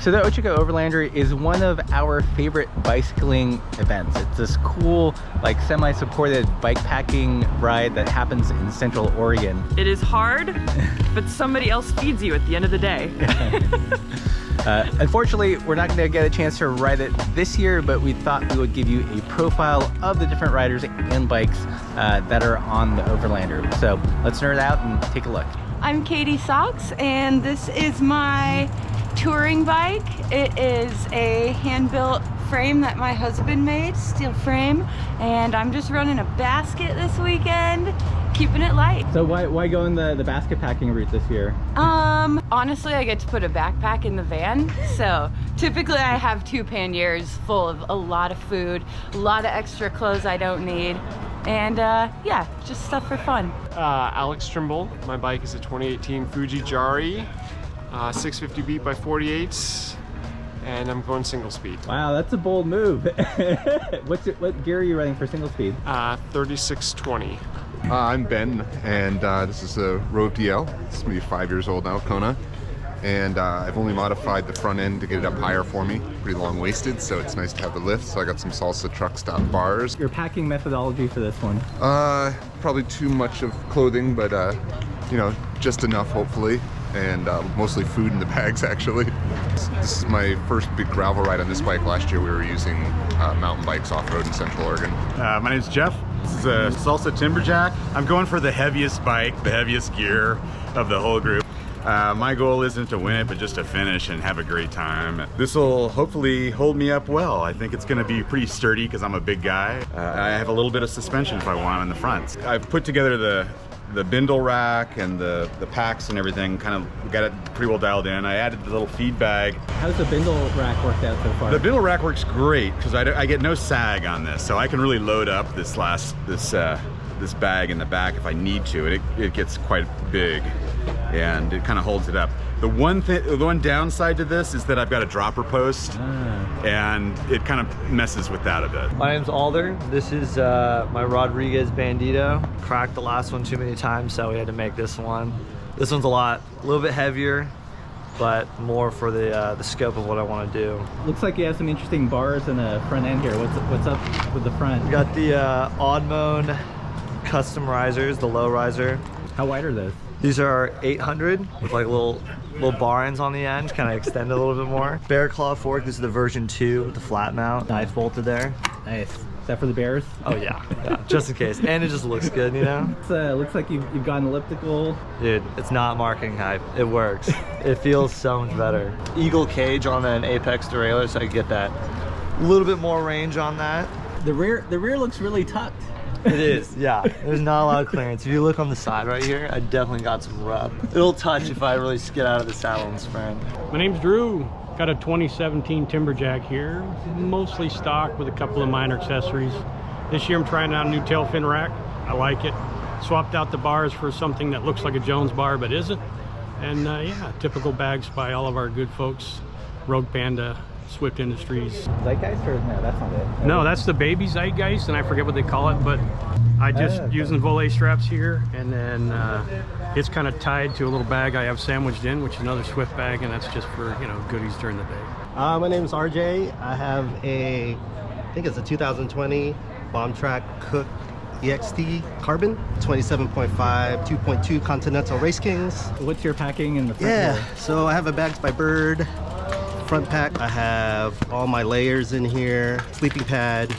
So the Ochoco Overlander is one of our favorite bicycling events. It's this cool, like semi-supported bike packing ride that happens in Central Oregon. It is hard, but somebody else feeds you at the end of the day. Unfortunately, we're not going to get a chance to ride it this year, but we thought we would give you a profile of the different riders and bikes that are on the Overlander. So let's nerd out and take a look. I'm Katie Socks, and this is my touring bike. It is a hand-built frame that my husband made, steel frame, and I'm just running a basket this weekend, keeping it light. So why go in the basket packing route this year? Honestly, I get to put a backpack in the van, so typically I have 2 panniers full of a lot of food, a lot of extra clothes I don't need, and yeah, just stuff for fun. Alex Trimble. My bike is a 2018 Fuji Jari, 650 beat by 48s, and I'm going single speed. Wow, that's a bold move. What gear are you running for single speed? 3620. I'm Ben, and this is a Rove DL. It's maybe 5 years old now, Kona. And I've only modified the front end to get it up higher for me. Pretty long-waisted, so it's nice to have the lift. So I got some Salsa truck stop bars. Your packing methodology for this one? Probably too much of clothing, but you know, just enough hopefully. And mostly food in the bags actually. This is my first big gravel ride on this bike. Last year we were using mountain bikes off-road in Central Oregon. My name's Jeff. This is a Salsa Timberjack. I'm going for the heaviest bike, the heaviest gear of the whole group. My goal isn't to win it, but just to finish and have a great time. This will hopefully hold me up well. I think it's going to be pretty sturdy because I'm a big guy. I have a little bit of suspension if I want in the front. I've put together the bindle rack and the packs and everything, kind of got it pretty well dialed in. I added the little feed bag. How's the bindle rack worked out so far? The bindle rack works great because I get no sag on this, so I can really load up this bag in the back if I need to. It gets quite big and it kind of holds it up. The one downside to this is that I've got a dropper post and it kind of messes with that a bit. My name's Alder. This is my Rodriguez Bandito. Cracked the last one too many times, so we had to make this one. This one's a little bit heavier, but more for the scope of what I want to do. Looks like you have some interesting bars in the front end here. What's up with the front? We got the Oddmone custom risers, the low riser. How wide are those? These are 800 with like little bar ends on the end, kind of extend a little bit more. Bear claw fork, this is the version 2 with the flat mount. Knife bolted there. Nice. Is that for the bears? Oh yeah, just in case. And it just looks good, you know? Looks like you've gone elliptical. Dude, it's not marketing hype. It works. It feels so much better. Eagle cage on an Apex derailleur, so I get that a little bit more range on that. The rear looks really tucked. It is, yeah. There's not a lot of clearance. If you look on the side right here, I definitely got some rub. It'll touch if I really skid out of the saddle and sprint. My name's Drew. Got a 2017 Timberjack here, mostly stock with a couple of minor accessories. This year I'm trying out a new tail fin rack. I like it. Swapped out the bars for something that looks like a Jones bar but isn't. And yeah, typical bags by all of our good folks. Rogue Panda, Swift Industries. Zeitgeist, or no, that's not it. No, that's the baby Zeitgeist, and I forget what they call it, but I just using volet straps here, and then it's kind of tied to a little bag I have sandwiched in, which is another Swift bag, and that's just for, you know, goodies during the day. My name is RJ. I have I think it's a 2020 Bomb Track Cook EXT Carbon, 27.5, 2.2 Continental Race Kings. What's your packing in the front? Yeah, so I have a Bags by Bird front pack. I have all my layers in here, sleeping pad.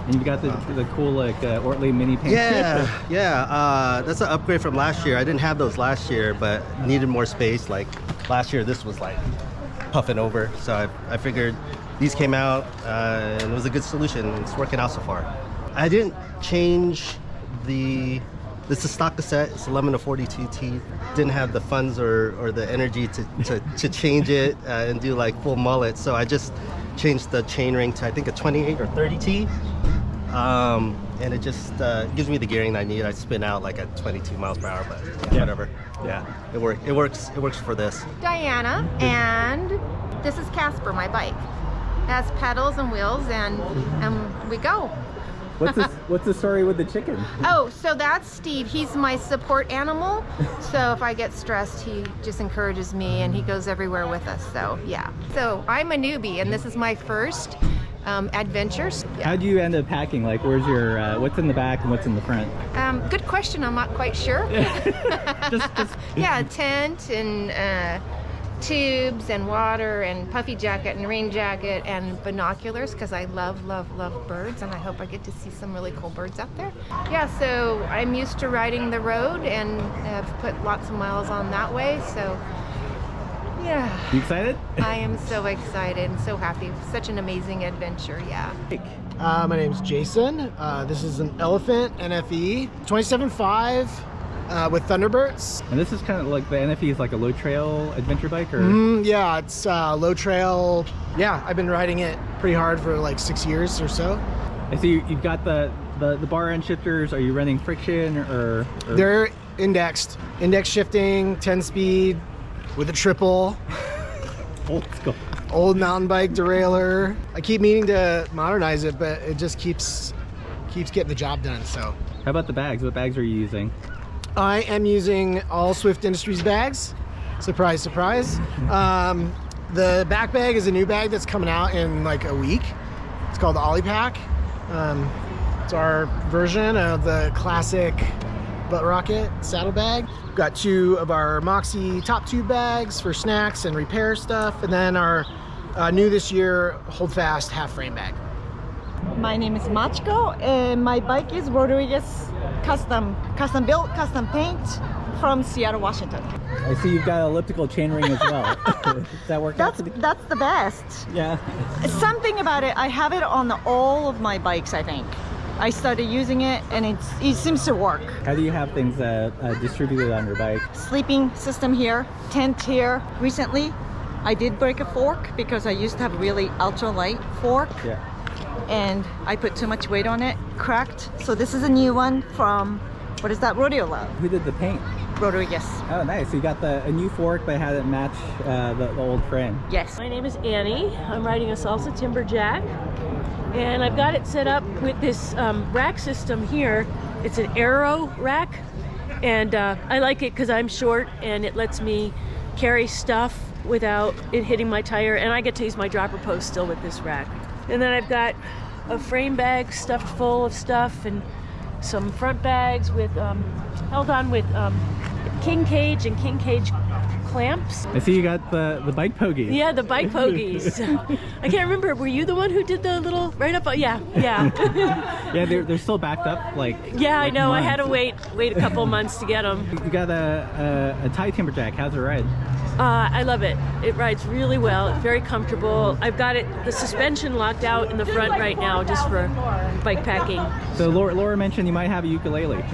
And you've got the cool like Ortley mini pants. Yeah, that's an upgrade from last year. I didn't have those last year, but needed more space. Like last year, this was like puffing over. So I figured these came out and it was a good solution. It's working out so far. I didn't change this is stock cassette. It's 11 to 42 teeth. Didn't have the funds or the energy to change it and do like full mullet. So I just changed the chain ring to I think a 28 or 30 T. And it just gives me the gearing I need. I spin out like at 22 miles per hour, but whatever. Yeah, it works for this. Diana, and this is Casper, my bike. It has pedals and wheels, and we go. What's the story with the chicken? Oh, so that's Steve. He's my support animal. So if I get stressed, he just encourages me and he goes everywhere with us. So yeah. So I'm a newbie and this is my first adventures. Yeah. How do you end up packing? Like, where's your what's in the back and what's in the front? Good question. I'm not quite sure. just Yeah, tent and tubes and water and puffy jacket and rain jacket and binoculars because I love birds and I hope I get to see some really cool birds out there. Yeah, so I'm used to riding the road and have put lots of miles on that way, so yeah. You excited? I am so excited and so happy. Such an amazing adventure, yeah. My name's Jason. This is an Elephant NFE 27.5 with Thunderbirds. And this is kind of like the NFE is like a low trail adventure bike, or? Yeah, it's low trail. Yeah, I've been riding it pretty hard for like 6 years or so. I see you've got the bar end shifters. Are you running friction or? They're indexed. Index shifting, 10 speed with a triple. Old school. Old mountain bike derailleur. I keep meaning to modernize it, but it just keeps getting the job done, so. How about the bags? What bags are you using? I am using all Swift Industries bags. Surprise, surprise. The back bag is a new bag that's coming out in like a week. It's called the Ollie Pack. It's our version of the classic butt rocket saddle bag. We've got 2 of our Moxie top tube bags for snacks and repair stuff, and then our new this year hold fast half frame bag. My name is Machko and my bike is Rodriguez custom built, custom paint from Seattle, Washington. I see you've got an elliptical chainring as well. Does that work out? That's the best. Yeah. Something about it, I have it on all of my bikes, I think. I started using it and it seems to work. How do you have things distributed on your bike? Sleeping system here, tent here. Recently, I did break a fork because I used to have a really ultra light fork. Yeah. And I put too much weight on it, cracked. So this is a new one from, what is that, Rodeo Love. Who did the paint? Rodriguez. Oh, nice. So you got a new fork, but had it match the old frame. Yes. My name is Annie. I'm riding a Salsa Timberjack. And I've got it set up with this rack system here. It's an aero rack. And I like it because I'm short and it lets me carry stuff without it hitting my tire. And I get to use my dropper post still with this rack. And then I've got a frame bag stuffed full of stuff and some front bags with held on with king cage and king cage clamps. I see you got the bike pogies. Yeah, the bike pogies. I can't remember. Were you the one who did the little right up? Yeah. Yeah, they're still backed up. Like I know. Months. I had to wait a couple months to get them. You got a Thai Timberjack. How's it ride? I love it. It rides really well. It's very comfortable. I've got the suspension locked out in the front right now just for bike packing. So Laura mentioned you might have a ukulele.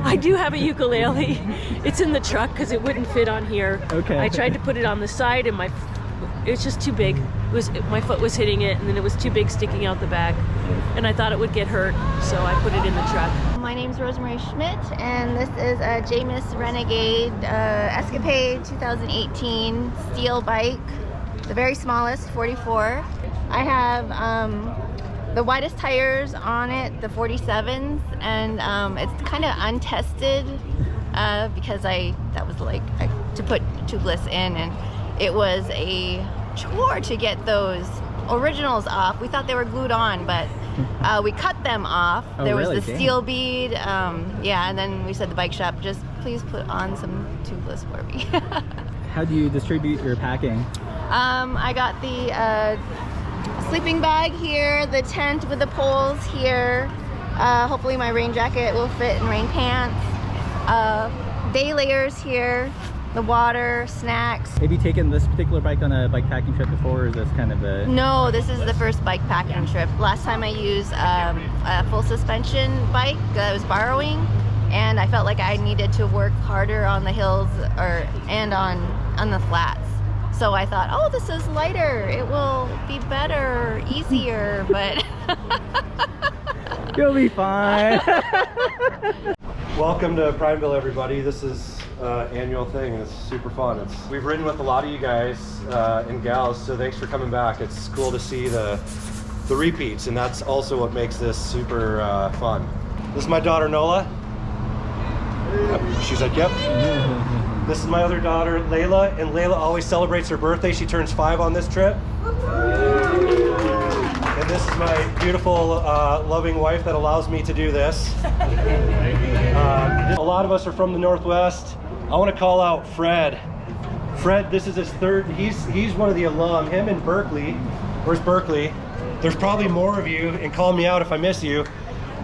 I do have a ukulele. It's in the truck because it wouldn't fit on here. Okay. I tried to put it on the side and it's just too big. My foot was hitting it and then it was too big sticking out the back. And I thought it would get hurt, so I put it in the truck. My name's Rosemary Schmidt, and this is a Jameis Renegade Escapade 2018 steel bike, the very smallest, 44. I have the widest tires on it, the 47s, and it's kind of untested because that was like to put tubeless in, and it was a chore to get those originals off. We thought they were glued on, but we cut them off. There was the steel bead, and then we said the bike shop, just please put on some tubeless for me. How do you distribute your packing? I got the sleeping bag here, the tent with the poles here. Hopefully my rain jacket will fit in rain pants. Day layers here, the water, snacks. Have you taken this particular bike on a bike packing trip before, or is this kind of a... No, this is the first bike packing trip. Last time I used a full suspension bike that I was borrowing, and I felt like I needed to work harder on the hills and on the flats. So I thought, oh, this is lighter. It will be better, easier, but... You'll be fine. Welcome to Prideville, everybody. This is annual thing, and it's super fun. We've ridden with a lot of you guys and gals, so thanks for coming back. It's cool to see the the repeats, and that's also what makes this super fun. This is my daughter Nola. Yep. She's like, yep. This is my other daughter Layla, and Layla always celebrates her birthday. She turns 5 on this trip. And this is my beautiful, loving wife that allows me to do this. A lot of us are from the Northwest. I want to call out Fred. Fred, this is his third. He's one of the alum. Him in Berkeley. Where's Berkeley? There's probably more of you, and call me out if I miss you.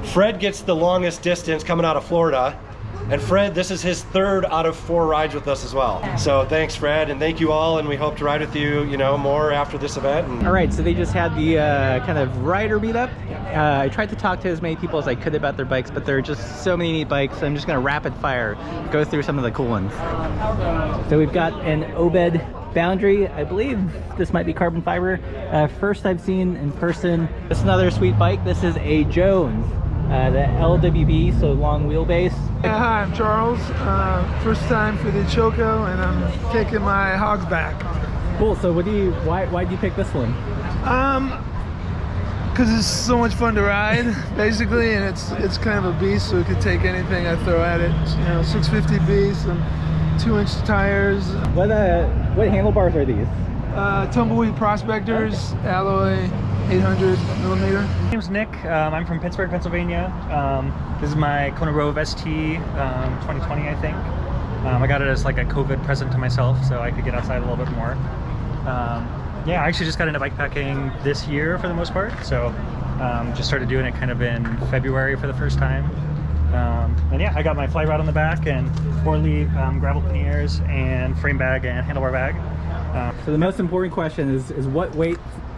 Fred gets the longest distance coming out of Florida. And Fred, this is his 3rd out of 4 rides with us as well. So thanks, Fred, and thank you all, and we hope to ride with you, more after this event. All right, so they just had the kind of rider meetup. I tried to talk to as many people as I could about their bikes, but there are just so many neat bikes. So I'm just gonna rapid fire go through some of the cool ones. So we've got an Obed Boundary. I believe this might be carbon fiber. First I've seen in person. This is another sweet bike. This is a Jones. The LWB, so long wheelbase. Yeah, hi, I'm Charles. First time for the Ochoco, and I'm kicking my hogs back. Cool. So why did you pick this one? Because it's so much fun to ride, basically, and it's kind of a beast, so it could take anything I throw at it. 650B, some 2-inch tires. What handlebars are these? Tumbleweed Prospectors, alloy, 800 millimeter. My name's Nick. I'm from Pittsburgh, Pennsylvania. This is my Kona Row ST 2020, I think. I got it as like a COVID present to myself, so I could get outside a little bit more. Yeah, I actually just got into bike packing this year for the most part, so just started doing it kind of in February for the first time. And yeah, I got my fly rod on the back and 4-leaf gravel panniers and frame bag and handlebar bag. So the most important question is what weight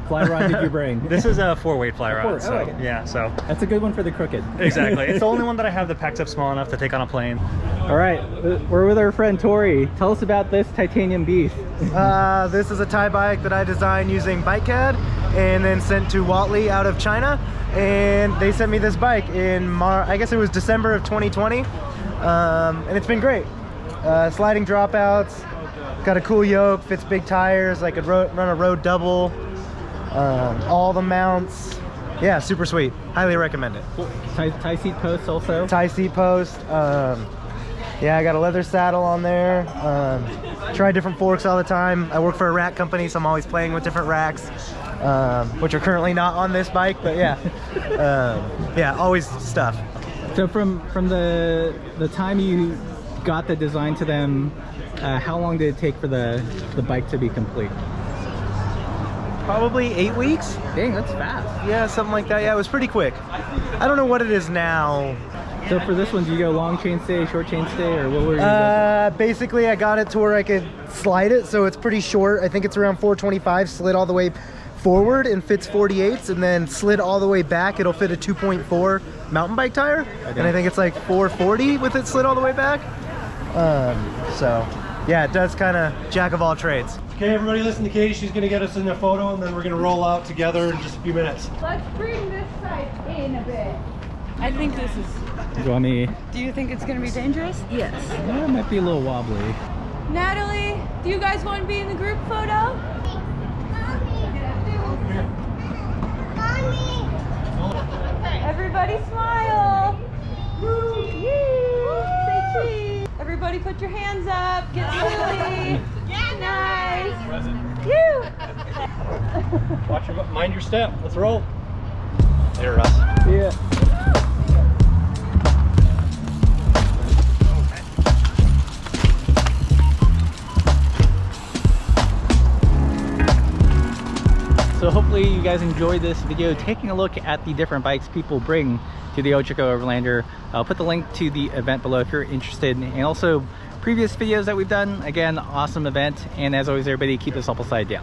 fly rod did you bring? This is a 4-weight fly rod, so okay. Yeah, so that's a good one for the crooked. Exactly. It's the only one that I have that packs up small enough to take on a plane. All right, we're with our friend Tori. Tell us about this titanium beast. This is a Thai bike that I designed using BikeCAD and then sent to Watley out of China, and they sent me this bike in I guess it was December of 2020, and it's been great. Sliding dropouts, got a cool yoke, fits big tires. I could run a road double. All the mounts, yeah, super sweet. Highly recommend it. Cool. Tie seat posts also. Tie seat post. Yeah, I got a leather saddle on there. Try different forks all the time. I work for a rack company, so I'm always playing with different racks, which are currently not on this bike, but yeah, yeah, always stuff. So from the time you got the design to them, how long did it take for the bike to be complete? Probably 8 weeks. Dang, that's fast. Yeah, something like that. Yeah, it was pretty quick. I don't know what it is now. So for this one, do you go long chain stay, short chain stay, or what were you basically, I got it to where I could slide it, so it's pretty short. I think it's around 425, slid all the way forward and fits 48s, and then slid all the way back, it'll fit a 2.4 mountain bike tire. Okay. And I think it's like 440 with it slid all the way back. So yeah, it does kind of jack of all trades. Okay, everybody listen to Katie. She's going to get us in a photo, and then we're going to roll out together in just a few minutes. Let's bring this side in a bit. I think this is... Do you want me? Do you think it's going to be dangerous? Yes. Yeah, it might be a little wobbly. Natalie, do you guys want to be in the group photo? Everybody smile. Say cheese. Everybody put your hands up. Get silly. Nice. Mind your step. Let's roll. There, Russ. Yeah. So hopefully you guys enjoyed this video taking a look at the different bikes people bring to the Ochoco Overlander. I'll put the link to the event below if you're interested, and also previous videos that we've done. Again, awesome event, and as always, everybody keep the supple side down.